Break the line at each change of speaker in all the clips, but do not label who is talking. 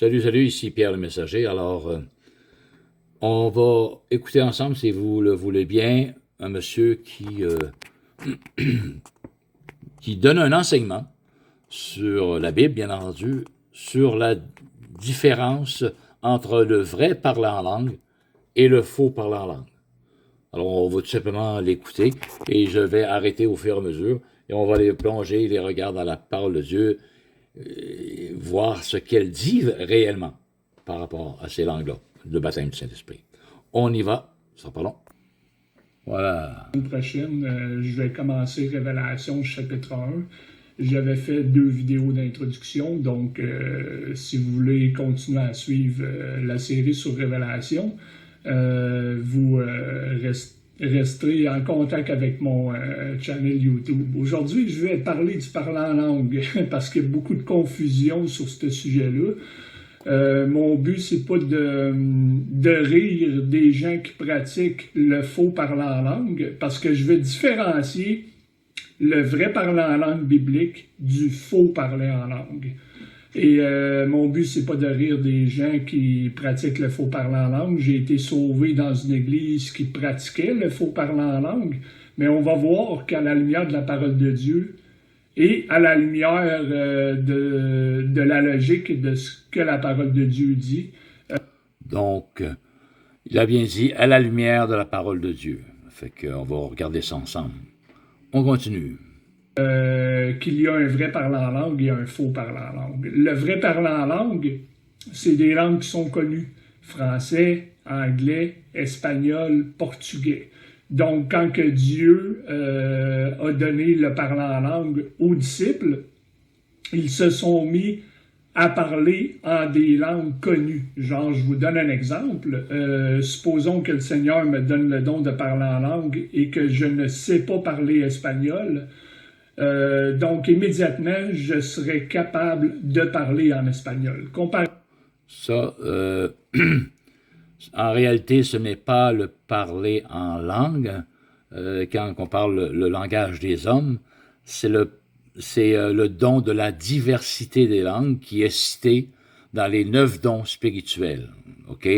Salut, salut, ici Pierre le Messager. Alors, on va écouter ensemble, si vous le voulez bien, un monsieur qui donne un enseignement sur la Bible, bien entendu, sur la différence entre le vrai parlant en langue et le faux parlant en langue. Alors, on va tout simplement l'écouter et je vais arrêter au fur et à mesure et on va les plonger les regards dans la parole de Dieu, voir ce qu'elle dit réellement par rapport à ces langues-là, le baptême du Saint-Esprit. On y va, sans pas long. Voilà.
La semaine prochaine, je vais commencer Révélation chapitre 1. J'avais fait 2 vidéos d'introduction, donc si vous voulez continuer à suivre la série sur Révélation, vous resterez en contact avec mon channel YouTube. Aujourd'hui, je vais parler du parlant en langue, parce qu'il y a beaucoup de confusion sur ce sujet-là. Mon but, c'est pas de rire des gens qui pratiquent le faux parlant en langue, parce que je veux différencier le vrai parlant en langue biblique du faux parlant en langue. Et mon but, c'est pas de rire des gens qui pratiquent le faux parlant en langue. J'ai été sauvé dans une église qui pratiquait le faux parlant en langue, mais on va voir qu'à la lumière de la parole de Dieu, et à la lumière de la logique de ce que la parole de Dieu dit.
Donc, il a bien dit à la lumière de la parole de Dieu. Fait qu'on va regarder ça ensemble. On continue.
Qu'il y a un vrai parlant en langue et un faux parlant en langue. Le vrai parlant en langue, c'est des langues qui sont connues. Français, anglais, espagnol, portugais. Donc, quand que Dieu a donné le parlant en langue aux disciples, ils se sont mis à parler en des langues connues. Genre, je vous donne un exemple. Supposons que le Seigneur me donne le don de parler en langue et que je ne sais pas parler espagnol. Donc, immédiatement, je serai capable de parler en espagnol.
Ça, en réalité, ce n'est pas le parler en langue. Quand on parle le langage des hommes, c'est le don de la diversité des langues qui est cité dans les 9 dons spirituels. OK?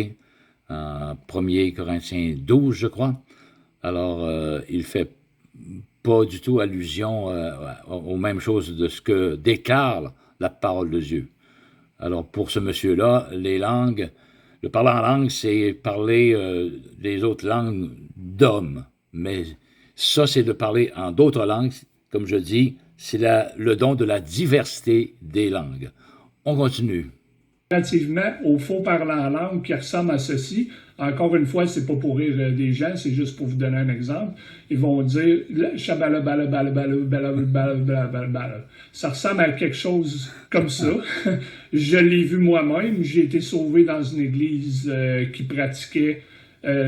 En 1 Corinthiens 12, je crois. Alors, il fait pas du tout allusion aux mêmes choses de ce que déclare la parole de Dieu. Alors, pour ce monsieur-là, les langues, le parler en langue, c'est parler des autres langues d'hommes. Mais ça, c'est de parler en d'autres langues. Comme je dis, c'est le don de la diversité des langues. On continue.
Relativement au faux parlant en langue qui ressemble à ceci. Encore une fois, c'est pas pour rire des gens, c'est juste pour vous donner un exemple. Ils vont dire ça ressemble à quelque chose comme ça. Je l'ai vu moi-même. J'ai été sauvé dans une église qui pratiquait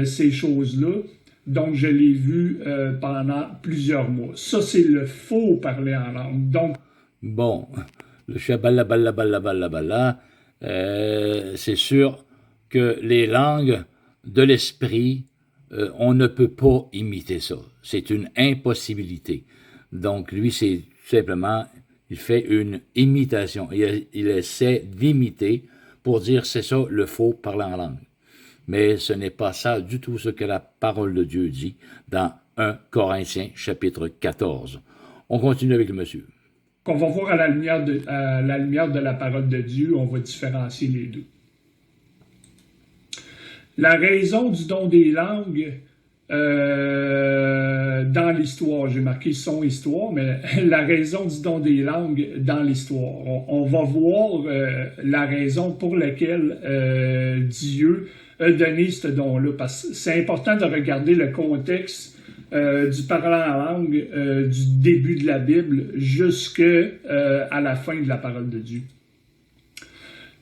ces choses-là. Donc, je l'ai vu pendant plusieurs mois. Ça, c'est le faux parler en langue. Donc,
bon, le shabalabalabalabalabala, c'est sûr que les langues de l'esprit, on ne peut pas imiter ça. C'est une impossibilité. Donc, lui, c'est tout simplement, il fait une imitation. Il essaie d'imiter pour dire c'est ça le faux parlant en langue. Mais ce n'est pas ça du tout ce que la parole de Dieu dit dans 1 Corinthiens chapitre 14. On continue avec le monsieur.
Qu'on va voir à la lumière de la parole de Dieu, on va différencier les deux. La raison du don des langues dans l'histoire, j'ai marqué son histoire, mais la raison du don des langues dans l'histoire. On va voir la raison pour laquelle Dieu a donné ce don-là, parce que c'est important de regarder le contexte du parlant en langue du début de la Bible jusqu'à la fin de la parole de Dieu.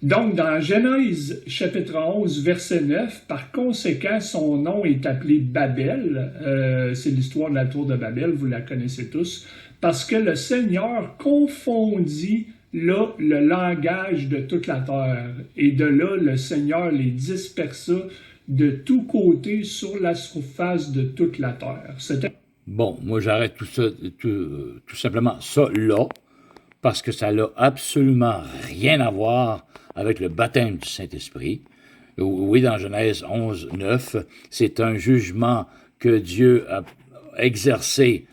Donc, dans Genèse chapitre 11, verset 9, par conséquent, son nom est appelé Babel. C'est l'histoire de la tour de Babel, vous la connaissez tous, parce que le Seigneur confondit là le langage de toute la terre. Et de là, le Seigneur les dispersa de tous côtés sur la surface de toute la terre.
Bon, moi j'arrête tout simplement ça là, parce que ça n'a absolument rien à voir avec le baptême du Saint-Esprit. Oui, dans Genèse 11, 9, c'est un jugement que Dieu a exercé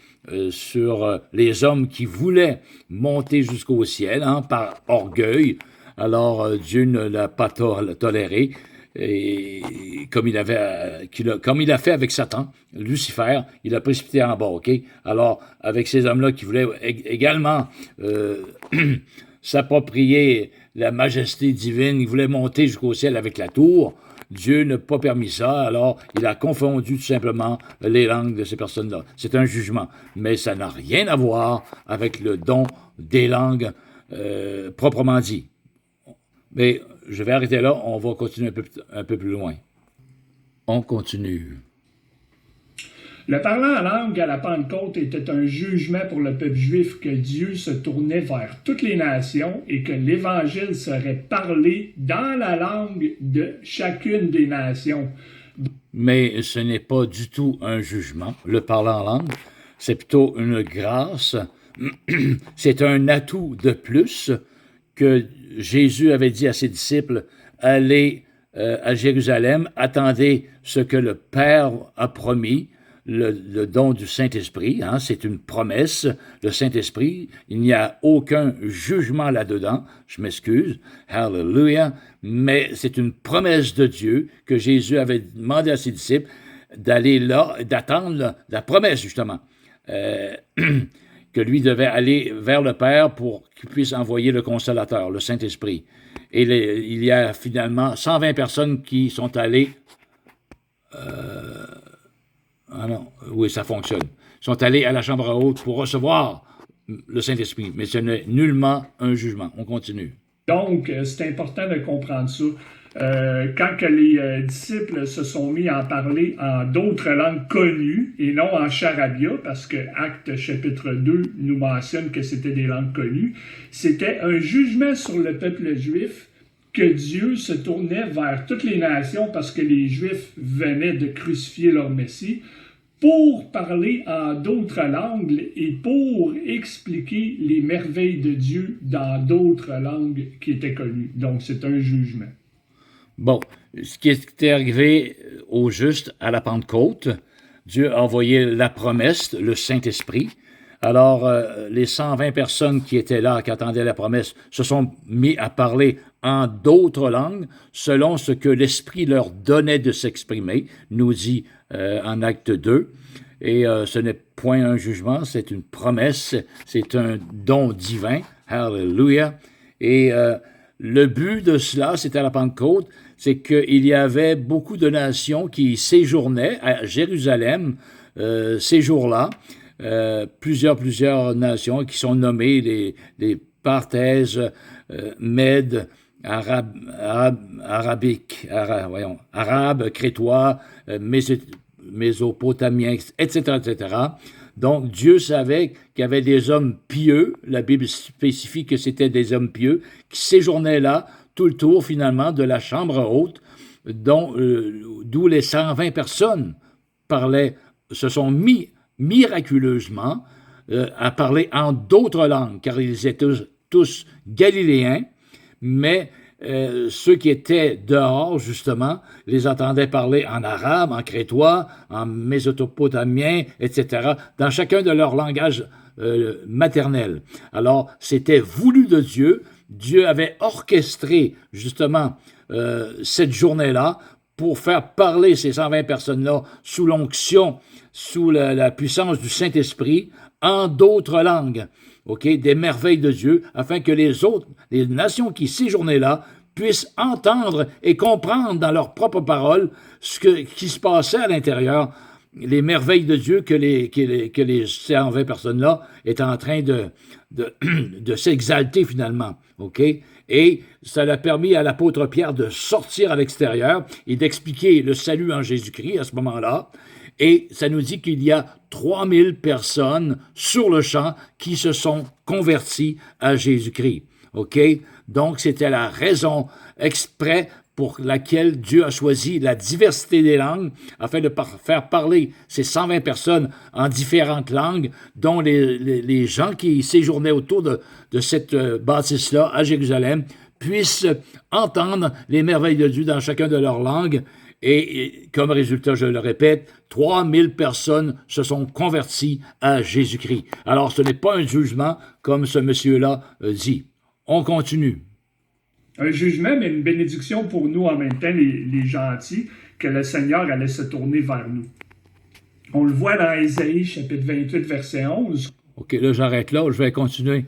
sur les hommes qui voulaient monter jusqu'au ciel par orgueil. Alors Dieu ne l'a pas toléré. Et comme il a fait avec Satan, Lucifer, il a précipité en bas, OK? Alors, avec ces hommes-là qui voulaient également s'approprier la majesté divine, ils voulaient monter jusqu'au ciel avec la tour, Dieu n'a pas permis ça, alors il a confondu tout simplement les langues de ces personnes-là. C'est un jugement, mais ça n'a rien à voir avec le don des langues proprement dit. Mais je vais arrêter là, on va continuer un peu plus loin. On continue.
Le parlant en langue à la Pentecôte était un jugement pour le peuple juif que Dieu se tournait vers toutes les nations et que l'Évangile serait parlé dans la langue de chacune des nations.
Mais ce n'est pas du tout un jugement, le parlant en langue, c'est plutôt une grâce. C'est un atout de plus que Jésus avait dit à ses disciples, allez à Jérusalem, attendez ce que le Père a promis, le don du Saint-Esprit, c'est une promesse, le Saint-Esprit, il n'y a aucun jugement là-dedans, je m'excuse, hallelujah, mais c'est une promesse de Dieu que Jésus avait demandé à ses disciples d'aller là, d'attendre la promesse justement, que lui devait aller vers le Père pour qu'il puisse envoyer le Consolateur, le Saint-Esprit. Et il y a finalement 120 personnes qui sont allées... oui, ça fonctionne. Sont allés à la chambre haute pour recevoir le Saint-Esprit, mais ce n'est nullement un jugement. On continue.
Donc, c'est important de comprendre ça. Quand que les disciples se sont mis à en parler en d'autres langues connues et non en charabia, parce que Actes chapitre 2 nous mentionne que c'était des langues connues, c'était un jugement sur le peuple juif que Dieu se tournait vers toutes les nations parce que les Juifs venaient de crucifier leur Messie pour parler en d'autres langues et pour expliquer les merveilles de Dieu dans d'autres langues qui étaient connues. Donc, c'est un jugement.
Bon, ce qui était arrivé au juste à la Pentecôte, Dieu a envoyé la promesse, le Saint-Esprit. Alors, les 120 personnes qui étaient là, qui attendaient la promesse, se sont mis à parler en d'autres langues, selon ce que l'Esprit leur donnait de s'exprimer, nous dit en Acte 2. Et ce n'est point un jugement, c'est une promesse, c'est un don divin. Hallelujah. Et le but de cela, c'était à la Pentecôte, c'est qu'il y avait beaucoup de nations qui séjournaient à Jérusalem ces jours-là. Plusieurs nations qui sont nommées les Parthèses, Mèdes, Arabes, Crétois, Mésopotamiens, etc., etc. Donc, Dieu savait qu'il y avait des hommes pieux, la Bible spécifie que c'était des hommes pieux, qui séjournaient là tout le tour, finalement, de la chambre haute, d'où les 120 personnes se sont mis miraculeusement à parler en d'autres langues, car ils étaient tous galiléens, mais ceux qui étaient dehors, justement, les entendaient parler en arabe, en crétois, en mésopotamien, etc., dans chacun de leurs langages maternels. Alors, c'était voulu de Dieu. Dieu avait orchestré, justement, cette journée-là pour faire parler ces 120 personnes-là sous l'onction, sous la puissance du Saint-Esprit, en d'autres langues, des merveilles de Dieu, afin que les nations qui séjournaient là, puissent entendre et comprendre dans leurs propres paroles qui se passait à l'intérieur, les merveilles de Dieu que les 120 personnes-là étaient en train de s'exalter finalement, Et ça a permis à l'apôtre Pierre de sortir à l'extérieur et d'expliquer le salut en Jésus-Christ à ce moment-là. Et ça nous dit qu'il y a 3000 personnes sur le champ qui se sont converties à Jésus-Christ. Donc, c'était la raison exprès pour laquelle Dieu a choisi la diversité des langues afin de faire parler ces 120 personnes en différentes langues, dont les gens qui séjournaient autour de cette bâtisse-là à Jérusalem puissent entendre les merveilles de Dieu dans chacun de leurs langues. Et comme résultat, je le répète, 3000 personnes se sont converties à Jésus-Christ. Alors, ce n'est pas un jugement comme ce monsieur-là dit. On continue.
Un jugement, mais une bénédiction pour nous en même temps, les gentils, que le Seigneur allait se tourner vers nous. On le voit dans Ésaïe, chapitre 28, verset 11.
OK, là, j'arrête là. Je vais continuer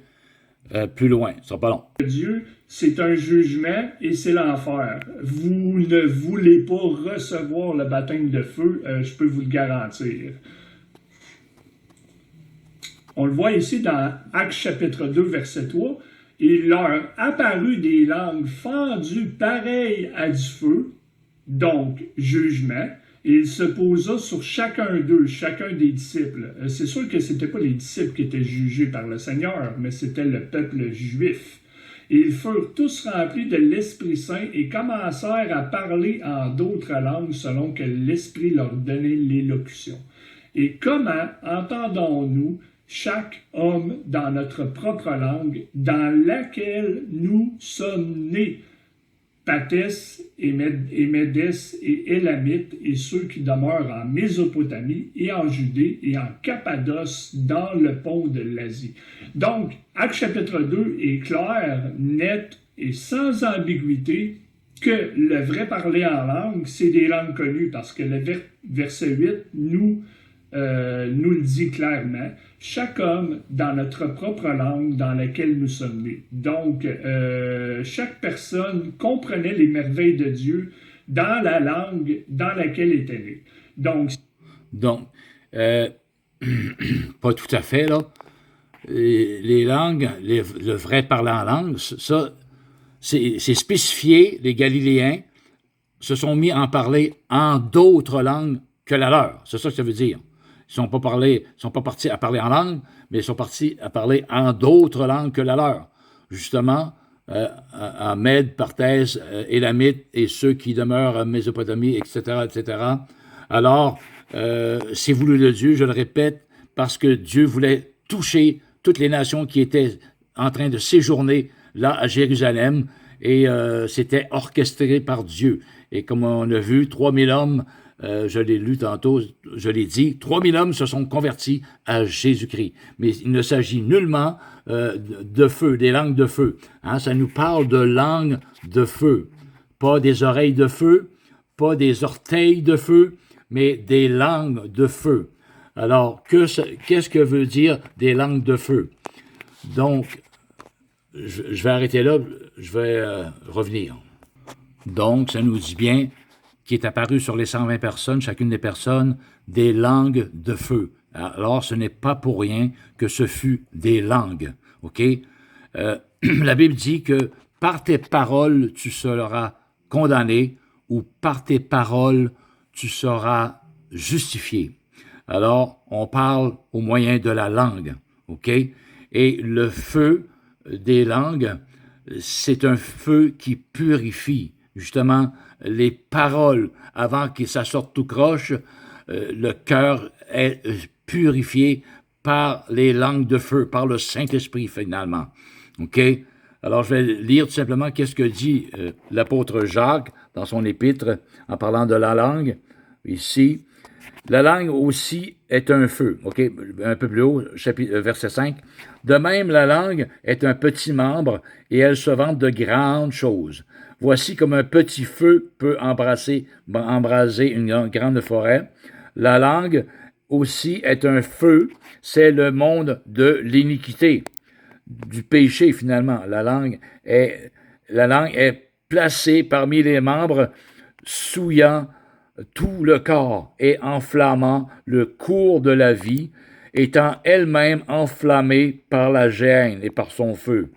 plus loin. Ce sera pas long.
Dieu, c'est un jugement et c'est l'enfer. Vous ne voulez pas recevoir le baptême de feu, je peux vous le garantir. On le voit ici dans Actes chapitre 2, verset 3. Il leur apparut des langues fendues pareilles à du feu, donc jugement, et il se posa sur chacun d'eux, chacun des disciples. C'est sûr que ce n'étaient pas les disciples qui étaient jugés par le Seigneur, mais c'était le peuple juif. Et ils furent tous remplis de l'Esprit Saint et commencèrent à parler en d'autres langues selon que l'Esprit leur donnait l'élocution. Et comment entendons-nous chaque homme dans notre propre langue, dans laquelle nous sommes nés, Pathès et Médès et Élamites et ceux qui demeurent en Mésopotamie et en Judée et en Cappadoce dans le pont de l'Asie. Donc, Acte chapitre 2 est clair, net et sans ambiguïté que le vrai parler en langue, c'est des langues connues parce que le verset 8 nous le dit clairement, chaque homme dans notre propre langue dans laquelle nous sommes nés. Donc, chaque personne comprenait les merveilles de Dieu dans la langue dans laquelle il était né. Donc,
pas tout à fait, là. Les langues, le vrai parler en langue, ça, c'est spécifié, les Galiléens se sont mis à en parler en d'autres langues que la leur. C'est ça que ça veut dire. Ils ne sont pas partis à parler en langue, mais ils sont partis à parler en d'autres langues que la leur. Justement, en Mède, Parthèse, Élamite et ceux qui demeurent en Mésopotamie, etc., etc. Alors, c'est voulu de Dieu, je le répète, parce que Dieu voulait toucher toutes les nations qui étaient en train de séjourner là à Jérusalem, et c'était orchestré par Dieu. Et comme on a vu, 3000 hommes, je l'ai lu tantôt, je l'ai dit, 3000 hommes se sont convertis à Jésus-Christ. Mais il ne s'agit nullement de feu, des langues de feu. Hein, ça nous parle de langues de feu. Pas des oreilles de feu, pas des orteils de feu, mais des langues de feu. Alors, qu'est-ce que veut dire des langues de feu? Donc, je vais arrêter là, je vais revenir. Donc, ça nous dit bien qui est apparu sur les 120 personnes, chacune des personnes, des langues de feu. Alors, ce n'est pas pour rien que ce fut des langues, OK? La Bible dit que par tes paroles, tu seras condamné, ou par tes paroles, tu seras justifié. Alors, on parle au moyen de la langue, OK? Et le feu des langues, c'est un feu qui purifie. Justement, les paroles, avant que ça sorte tout croche, le cœur est purifié par les langues de feu, par le Saint-Esprit, finalement. OK? Alors, je vais lire tout simplement qu'est-ce que dit l'apôtre Jacques dans son épître, en parlant de la langue, ici. La langue aussi est un feu. OK? Un peu plus haut, verset 5. De même, la langue est un petit membre, et elle se vante de grandes choses. Voici comme un petit feu peut embraser une grande forêt. La langue aussi est un feu, c'est le monde de l'iniquité, du péché finalement. La langue est placée parmi les membres, souillant tout le corps et enflammant le cours de la vie, étant elle-même enflammée par la gêne et par son feu.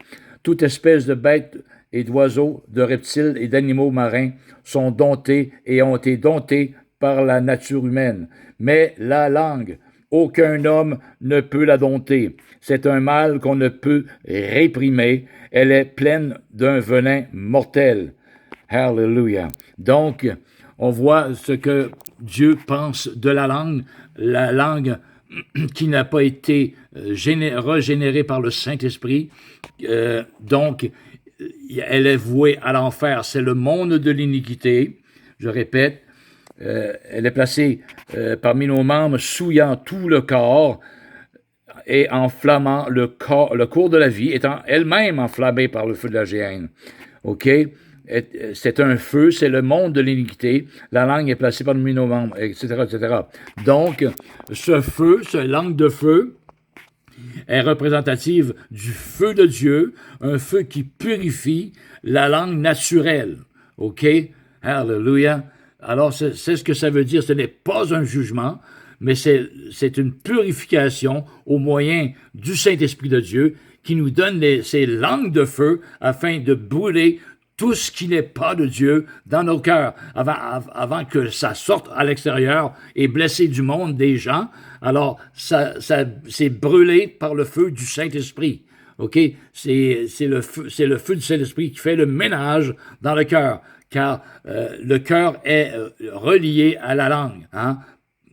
Toute espèce de bête et d'oiseaux, de reptiles et d'animaux marins sont domptés et ont été domptés par la nature humaine. Mais la langue, aucun homme ne peut la dompter. C'est un mal qu'on ne peut réprimer. Elle est pleine d'un venin mortel. Hallelujah. Donc, on voit ce que Dieu pense de la langue qui n'a pas été régénérée par le Saint-Esprit. Donc, elle est vouée à l'enfer. C'est le monde de l'iniquité. Je répète, elle est placée parmi nos membres, souillant tout le corps et enflammant le cours de la vie, étant elle-même enflammée par le feu de la géhenne. OK? C'est un feu, c'est le monde de l'iniquité. La langue est placée parmi nos membres, etc., etc. Donc, ce feu, ce langue de feu, est représentative du feu de Dieu, un feu qui purifie la langue naturelle. OK? Hallelujah. Alors, c'est ce que ça veut dire. Ce n'est pas un jugement, mais c'est une purification au moyen du Saint-Esprit de Dieu qui nous donne ces langues de feu afin de brûler tout ce qui n'est pas de Dieu dans nos cœurs, avant que ça sorte à l'extérieur et blesser du monde des gens. Alors, ça c'est brûlé par le feu du Saint-Esprit. OK? C'est le feu du Saint-Esprit qui fait le ménage dans le cœur, car le cœur est relié à la langue. Hein?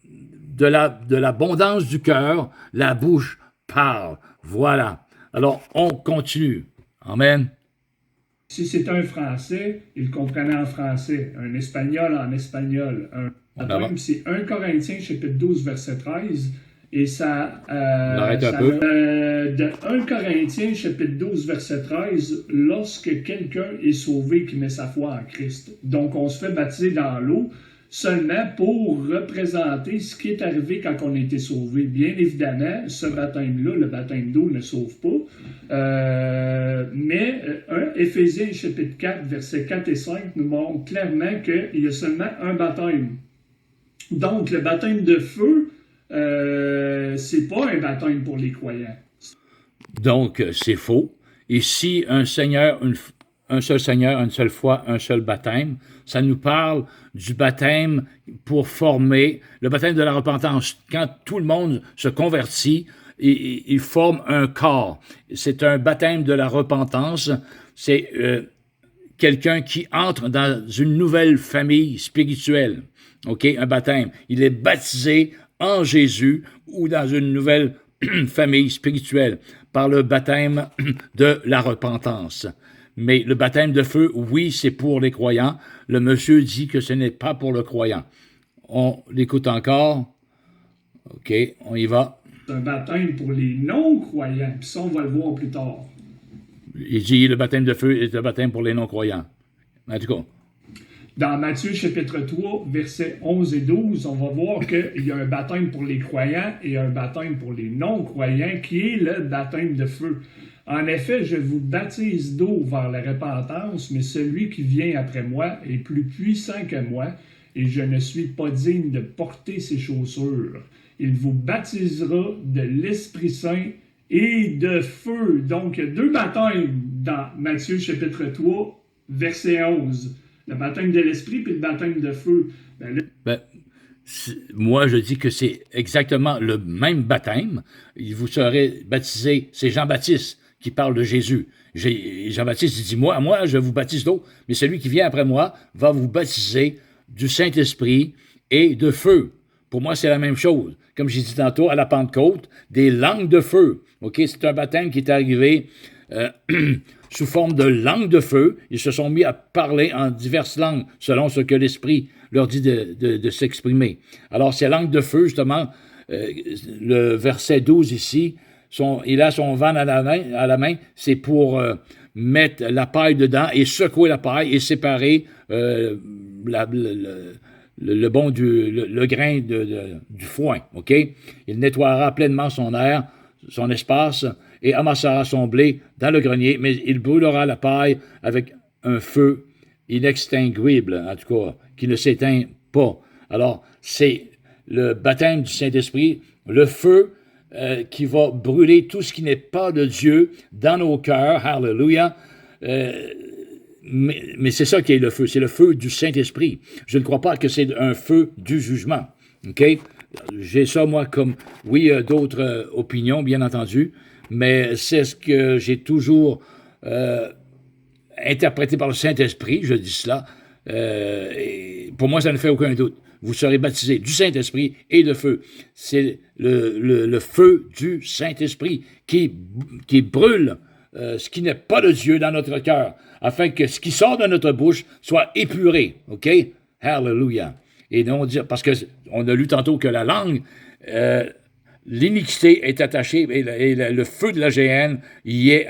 De l'abondance du cœur, la bouche parle. Voilà. Alors, on continue. Amen.
Si c'est un Français, il comprenait en français. Un Espagnol en espagnol. C'est 1 Corinthiens, chapitre 12, verset 13. Et ça... de 1 Corinthiens, chapitre 12, verset 13, lorsque quelqu'un est sauvé qui met sa foi en Christ. Donc, on se fait baptiser dans l'eau seulement pour représenter ce qui est arrivé quand on a été sauvé. Bien évidemment, ce baptême-là, le baptême d'eau, ne sauve pas. Mais Éphésiens chapitre 4, versets 4 et 5 nous montre clairement qu'il y a seulement un baptême. Donc, le baptême de feu, c'est pas un baptême pour les croyants.
Donc, c'est faux. Ici, un seul Seigneur, une seule foi, un seul baptême. Ça nous parle du baptême pour former, le baptême de la repentance. Quand tout le monde se convertit, il forme un corps. C'est un baptême de la repentance. C'est quelqu'un qui entre dans une nouvelle famille spirituelle. OK? Un baptême. Il est baptisé en Jésus ou dans une nouvelle famille spirituelle par le baptême de la repentance. Mais le baptême de feu, oui, c'est pour les croyants. Le monsieur dit que ce n'est pas pour le croyant. On l'écoute encore. OK, on y va.
C'est un baptême pour les non-croyants. Puis ça, on va le voir plus tard.
Il dit le baptême de feu est un baptême pour les non-croyants. En tout cas.
Dans Matthieu chapitre 3, versets 11 et 12, on va voir qu'il y a un baptême pour les croyants et un baptême pour les non-croyants qui est le baptême de feu. En effet, je vous baptise d'eau vers la repentance, mais celui qui vient après moi est plus puissant que moi, et je ne suis pas digne de porter ses chaussures. Il vous baptisera de l'Esprit Saint et de feu. Donc, il y a deux baptêmes dans Matthieu chapitre 3, verset 11. Le baptême de l'Esprit puis le baptême de feu.
Moi, je dis que c'est exactement le même baptême. Vous serez baptisés, c'est Jean-Baptiste qui parle de Jésus. Jean-Baptiste dit, moi, je vous baptise d'eau, mais celui qui vient après moi va vous baptiser du Saint-Esprit et de feu. Pour moi, c'est la même chose. Comme j'ai dit tantôt, à la Pentecôte, des langues de feu. OK? C'est un baptême qui est arrivé sous forme de langues de feu. Ils se sont mis à parler en diverses langues, selon ce que l'Esprit leur dit de s'exprimer. Alors, ces langues de feu, justement, le verset 12 ici, il a son van à la main, c'est pour mettre la paille dedans et secouer la paille et séparer le grain du foin. OK? Il nettoiera pleinement son air, son espace, et amassera son blé dans le grenier, mais il brûlera la paille avec un feu inextinguible, en tout cas, qui ne s'éteint pas. Alors, c'est le baptême du Saint-Esprit, le feu qui va brûler tout ce qui n'est pas de Dieu dans nos cœurs. Hallelujah. Mais c'est ça qui est le feu. C'est le feu du Saint-Esprit. Je ne crois pas que c'est un feu du jugement. OK? J'ai ça, moi, comme... Oui, d'autres opinions, bien entendu, mais c'est ce que j'ai toujours interprété par le Saint-Esprit. Je dis cela. Et pour moi, ça ne fait aucun doute. Vous serez baptisés du Saint-Esprit et de feu. C'est le feu du Saint-Esprit qui brûle ce qui n'est pas de Dieu dans notre cœur, afin que ce qui sort de notre bouche soit épuré. OK? Hallelujah. Et non dire, parce qu'on a lu tantôt que la langue, l'iniquité est attachée, et le feu de la géhenne y est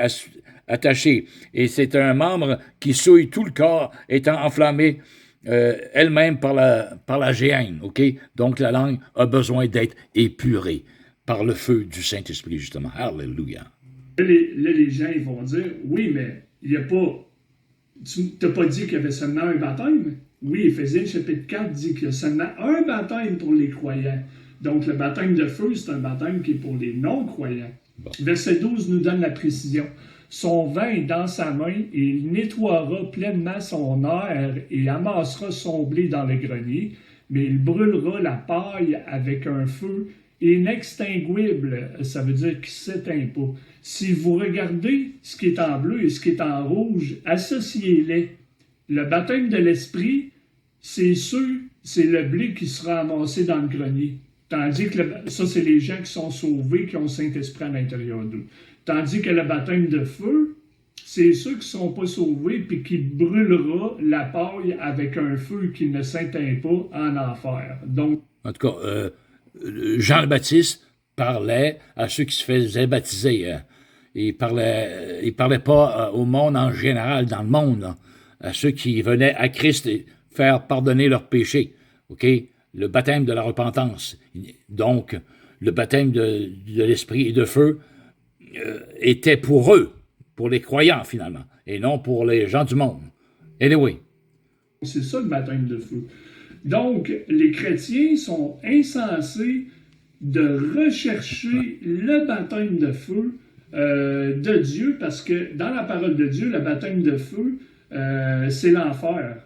attaché. Et c'est un membre qui souille tout le corps, étant enflammé elle-même par la géhenne. OK? Donc la langue a besoin d'être épurée par le feu du Saint-Esprit, justement. Hallelujah.
Là, les gens ils vont dire, oui, mais il n'y a pas... Tu n'as pas dit qu'il y avait seulement un baptême? Oui, Éphésiens chapitre 4 dit qu'il y a seulement un baptême pour les croyants. Donc, le baptême de feu, c'est un baptême qui est pour les non-croyants. Bon. Verset 12 nous donne la précision. Son vin est dans sa main, et il nettoiera pleinement son aire et amassera son blé dans le grenier, mais il brûlera la paille avec un feu inextinguible, ça veut dire qu'il ne s'éteint pas. Si vous regardez ce qui est en bleu et ce qui est en rouge, associez-les. Le baptême de l'Esprit, c'est le blé qui sera amassé dans le grenier. Tandis que ça, c'est les gens qui sont sauvés, qui ont le Saint-Esprit à l'intérieur d'eux. Tandis que le baptême de feu, c'est ceux qui ne sont pas sauvés puis qui brûlera la paille avec un feu qui ne s'éteint pas en enfer. Donc,
en tout cas, Jean le Baptiste parlait à ceux qui se faisaient baptiser. Il parlait pas au monde en général, dans le monde, à ceux qui venaient à Christ et faire pardonner leurs péchés. OK? Le baptême de la repentance. Donc, le baptême de l'esprit et de feu était pour eux, pour les croyants finalement, et non pour les gens du monde. Anyway.
C'est ça le baptême de feu. Donc, les chrétiens sont insensés de rechercher le baptême de feu de Dieu, parce que dans la parole de Dieu, le baptême de feu, c'est l'enfer.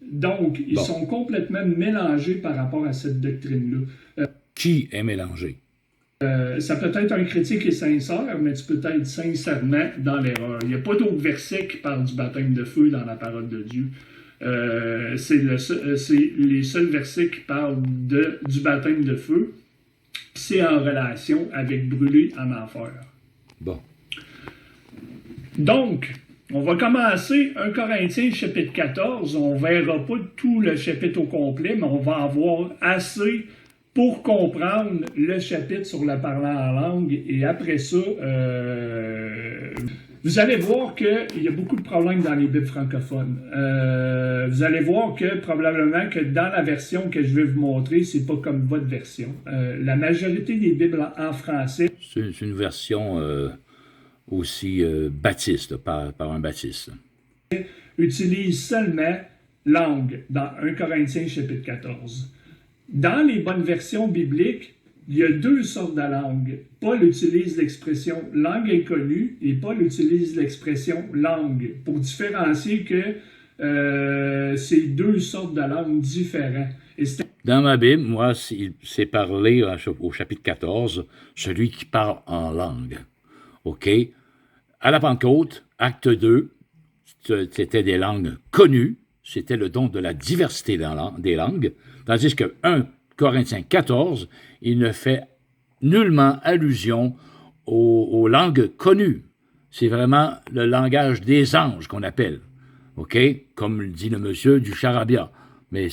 Donc, ils sont complètement mélangés par rapport à cette doctrine-là.
Qui est mélangé?
Ça peut être un chrétien qui est sincère, mais tu peux être sincèrement dans l'erreur. Il n'y a pas d'autre verset qui parle du baptême de feu dans la parole de Dieu. C'est les seuls versets qui parlent du baptême de feu. C'est en relation avec brûler en enfer.
Bon.
Donc, on va commencer 1 Corinthiens chapitre 14. On ne verra pas tout le chapitre au complet, mais on va avoir assez pour comprendre le chapitre sur le parlant en langue. Et après ça, vous allez voir qu'il y a beaucoup de problèmes dans les Bibles francophones. Vous allez voir que probablement que dans la version que je vais vous montrer, c'est pas comme votre version. La majorité des Bibles en français...
C'est une version aussi baptiste, par un baptiste.
Utilise seulement langue dans 1 Corinthiens chapitre 14. Dans les bonnes versions bibliques, il y a deux sortes de langues. Paul utilise l'expression langue inconnue et Paul utilise l'expression langue pour différencier que c'est deux sortes de langues différentes.
Dans ma Bible, moi, c'est parlé au chapitre 14, celui qui parle en langue. OK? À la Pentecôte, acte 2, c'était des langues connues, c'était le don de la diversité des langues, tandis que 1 Corinthiens 14, il ne fait nullement allusion aux langues connues. C'est vraiment le langage des anges qu'on appelle, OK? Comme dit le monsieur du charabia. Mais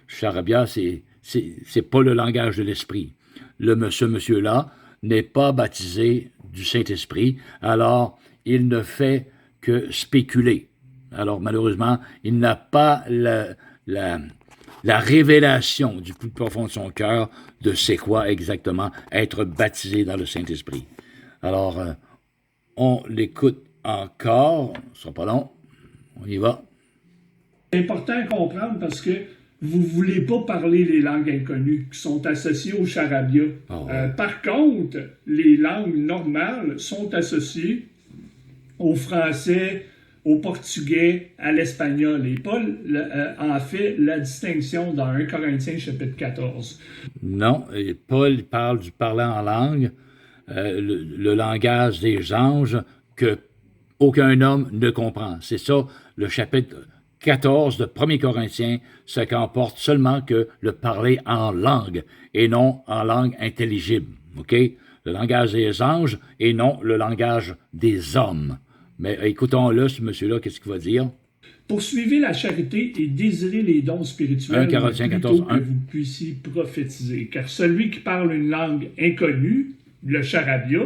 charabia, c'est pas le langage de l'esprit. Ce monsieur-là n'est pas baptisé du Saint-Esprit, alors il ne fait que spéculer. Alors malheureusement, il n'a pas la révélation du plus profond de son cœur de c'est quoi exactement être baptisé dans le Saint-Esprit. Alors, on l'écoute encore, ce ne sera pas long, on y va.
C'est important à comprendre parce que vous ne voulez pas parler les langues inconnues qui sont associées au charabia. Oh. Par contre, les langues normales sont associées au français, au portugais, à l'espagnol. Et Paul en fait la distinction dans 1 Corinthiens chapitre 14.
Non, Paul parle du parlant en langue, le langage des anges que aucun homme ne comprend. C'est ça, le chapitre 14 de 1 Corinthiens, ça comporte seulement que le parler en langue et non en langue intelligible. OK? Le langage des anges et non le langage des hommes. Mais écoutons-le, ce monsieur-là, qu'est-ce qu'il va dire?
Poursuivez la charité et désirez les dons
1
spirituels
Corinthiens
plutôt
14,
que
1.
vous puissiez prophétiser. Car celui qui parle une langue inconnue, le charabia,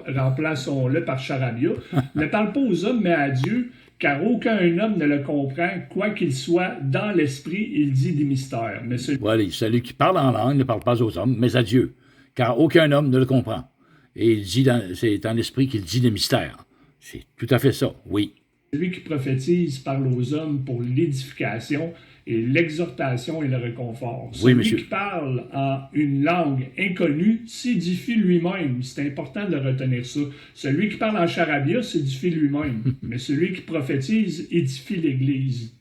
remplaçons-le par charabia, ne parle pas aux hommes mais à Dieu, car aucun homme ne le comprend, quoi qu'il soit dans l'esprit, il dit des mystères. Mais
Voilà, celui qui parle en langue ne parle pas aux hommes, mais à Dieu, car aucun homme ne le comprend. Et il dit, c'est dans l'esprit qu'il dit des mystères. C'est tout à fait ça, oui.
celui qui prophétise parle aux hommes pour l'édification et l'exhortation et le réconfort.
Oui,
Celui
monsieur.
qui parle en une langue inconnue s'édifie lui-même. C'est important de retenir ça. Celui qui parle en charabia s'édifie lui-même, mais celui qui prophétise édifie l'Église.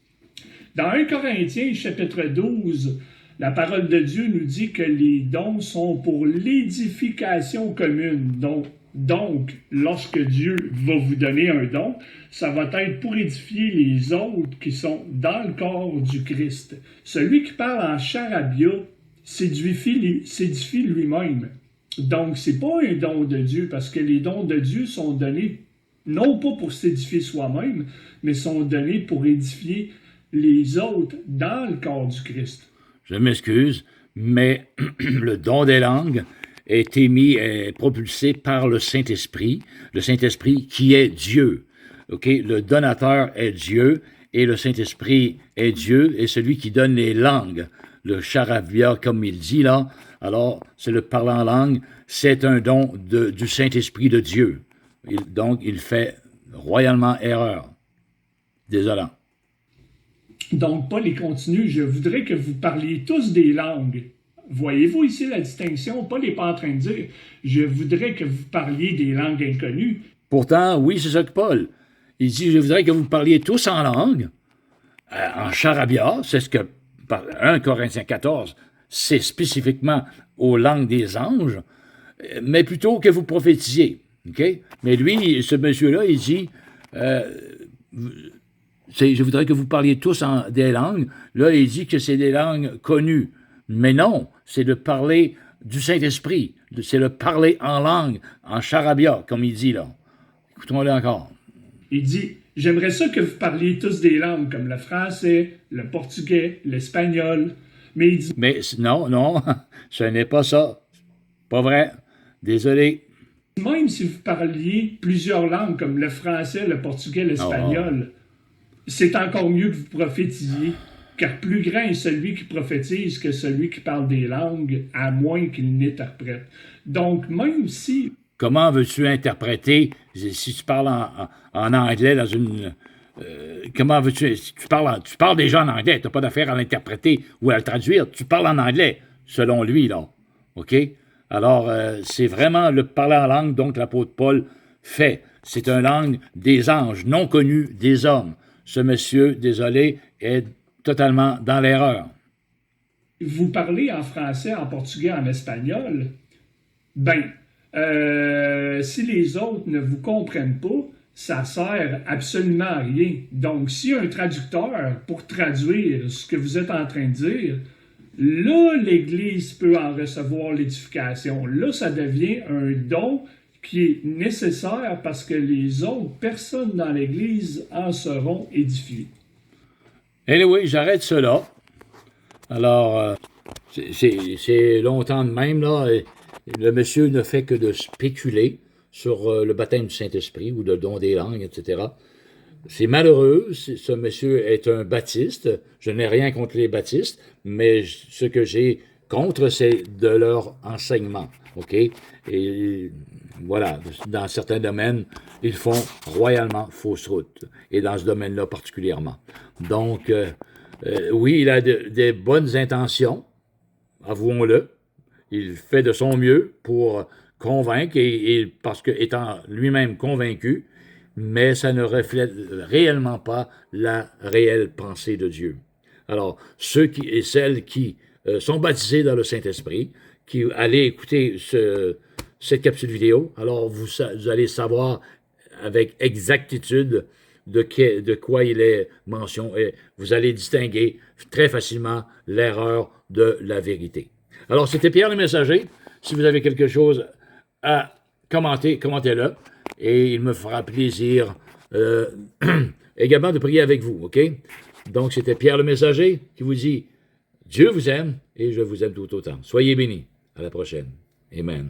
Dans 1 Corinthiens, chapitre 12, la parole de Dieu nous dit que les dons sont pour l'édification commune. Donc, lorsque Dieu va vous donner un don, ça va être pour édifier les autres qui sont dans le corps du Christ. Celui qui parle en charabia s'édifie lui-même. Donc, c'est pas un don de Dieu, parce que les dons de Dieu sont donnés non pas pour s'édifier soi-même, mais sont donnés pour édifier les autres dans le corps du Christ.
Je m'excuse, mais le don des langues est émis, est propulsé par le Saint-Esprit qui est Dieu. OK? Le donateur est Dieu et le Saint-Esprit est Dieu et celui qui donne les langues, le charabia, comme il dit là, alors c'est le parler en langue, c'est un don du Saint-Esprit de Dieu. Donc, il fait royalement erreur. Désolant.
Donc, Paul y continue. Je voudrais que vous parliez tous des langues. Voyez-vous ici la distinction? Paul n'est pas en train de dire je voudrais que vous parliez des langues inconnues.
Pourtant, oui, c'est ça que Paul. Il dit je voudrais que vous parliez tous en langue, en charabia, c'est ce que 1 Corinthiens 14, c'est spécifiquement aux langues des anges, mais plutôt que vous prophétisiez. Okay? Mais lui, ce monsieur-là, il dit je voudrais que vous parliez tous des langues. Là, il dit que c'est des langues connues. Mais non, c'est de parler du Saint-Esprit. C'est le parler en langue, en charabia, comme il dit là. Écoutons-le encore.
Il dit j'aimerais ça que vous parliez tous des langues, comme le français, le portugais, l'espagnol. Mais il dit
non, ce n'est pas ça. Pas vrai. Désolé.
Même si vous parliez plusieurs langues, comme le français, le portugais, l'espagnol, c'est encore mieux que vous prophétisiez. Car plus grand est celui qui prophétise que celui qui parle des langues, à moins qu'il n'interprète. Donc, même si...
Comment veux-tu interpréter, si tu parles en anglais dans une... comment veux-tu... Si tu parles déjà en anglais, tu n'as pas d'affaire à l'interpréter ou à le traduire, tu parles en anglais, selon lui, là. OK? Alors, c'est vraiment le parler en langue, donc l'apôtre Paul fait. C'est une langue des anges, non connue des hommes. Ce monsieur, désolé, est totalement dans l'erreur.
Vous parlez en français, en portugais, en espagnol, si les autres ne vous comprennent pas, ça sert absolument à rien. Donc, si un traducteur, pour traduire ce que vous êtes en train de dire, là, l'Église peut en recevoir l'édification. Là, ça devient un don qui est nécessaire parce que les autres personnes dans l'Église en seront édifiées.
Anyway, j'arrête cela. Alors, c'est longtemps de même, là. Et le monsieur ne fait que de spéculer sur le baptême du Saint-Esprit ou le don des langues, etc. C'est malheureux. Ce monsieur est un baptiste. Je n'ai rien contre les baptistes, mais ce que j'ai contre, c'est de leur enseignement. OK? Et voilà, dans certains domaines, ils font royalement fausse route. Et dans ce domaine-là particulièrement. Donc, oui, il a des bonnes intentions, avouons-le. Il fait de son mieux pour convaincre, et parce que étant lui-même convaincu, mais ça ne reflète réellement pas la réelle pensée de Dieu. Alors, ceux et celles qui sont baptisés dans le Saint-Esprit, qui allez écouter cette capsule vidéo, alors vous allez savoir avec exactitude de quoi il est mention, et vous allez distinguer très facilement l'erreur de la vérité. Alors, c'était Pierre le Messager. Si vous avez quelque chose à commenter, commentez-le, et il me fera plaisir également de prier avec vous, OK? Donc, c'était Pierre le Messager qui vous dit « Dieu vous aime et je vous aime tout autant. Soyez bénis. À la prochaine. Amen. »